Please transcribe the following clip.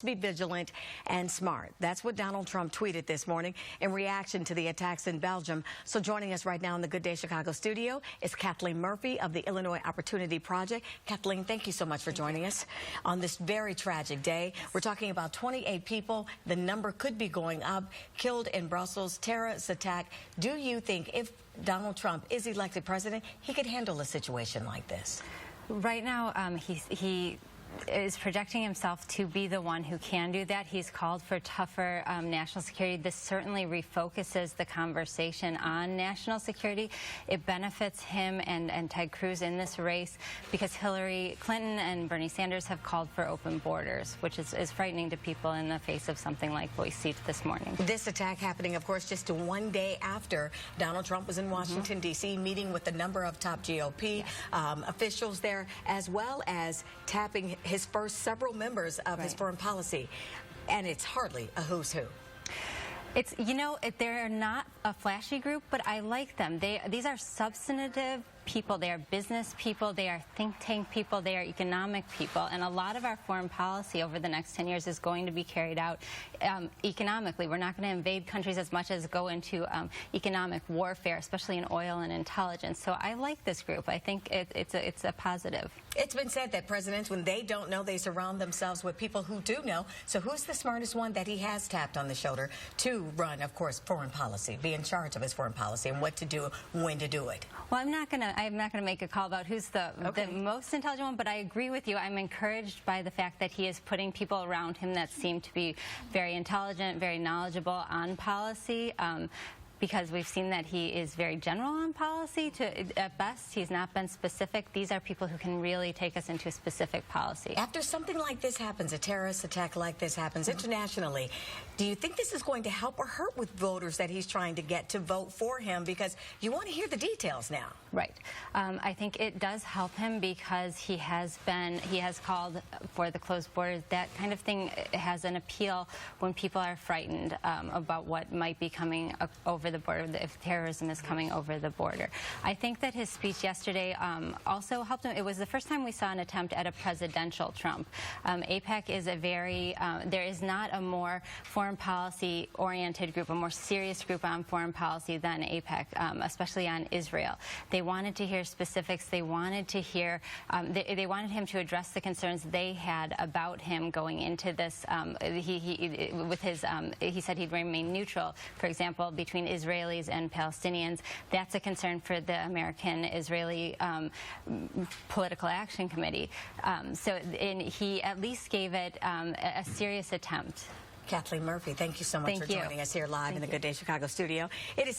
Be vigilant and smart. That's what Donald Trump tweeted this morning in reaction to the attacks in Belgium. So joining us right now in the Good Day Chicago studio is Kathleen Murphy of the Illinois Opportunity Project. Kathleen, thank you so much for joining us on this very tragic day. We're talking about 28 people. The number could be going up, killed in Brussels, terrorist attack. Do you think if Donald Trump is elected president, he could handle a situation like this? Right now, he is projecting himself to be the one who can do that. He's called for tougher national security. This certainly refocuses the conversation on national security. It benefits him and Ted Cruz in this race because Hillary Clinton and Bernie Sanders have called for open borders, which is frightening to people in the face of something like what we see this morning. This attack happening, of course, just one day after Donald Trump was in Washington, D.C., meeting with a number of top GOP officials there, as well as tapping his first several members of his foreign policy. And it's hardly a who's who. It's, you know, they're not a flashy group, but I like them. These are substantive people. They are business people. They are think tank people. They are economic people. And a lot of our foreign policy over the next 10 years is going to be carried out economically. We're not going to invade countries as much as go into economic warfare, especially in oil and intelligence. So I like this group. I think it's a positive. It's been said that presidents, when they don't know, they surround themselves with people who do know. So who's the smartest one that he has tapped on the shoulder to run, of course, foreign policy, be in charge of his foreign policy and what to do, when to do it? Well, I'm not going to make a call about who's the most intelligent one, but I agree with you. I'm encouraged by the fact that he is putting people around him that seem to be very intelligent, very knowledgeable on policy. Because we've seen that he is very general on policy. At best, he's not been specific. These are people who can really take us into a specific policy. After something like this happens, a terrorist attack like this happens internationally, do you think this is going to help or hurt with voters that he's trying to get to vote for him? Because you want to hear the details now. Right. I think it does help him because he has called for the closed borders. That kind of thing has an appeal when people are frightened about what might be coming over the border, if terrorism is coming over the border. I think that his speech yesterday also helped him. It was the first time we saw an attempt at a presidential Trump. AIPAC is there is not a more foreign policy oriented group, a more serious group on foreign policy than AIPAC, especially on Israel. They wanted to hear specifics. They wanted to hear, they wanted him to address the concerns they had about him going into this. He said he'd remain neutral, for example, between Israelis and Palestinians. That's a concern for the American-Israeli Political Action Committee. He at least gave it a serious attempt. Kathleen Murphy, thank you so much for joining us here live in the Good Day Chicago studio. It is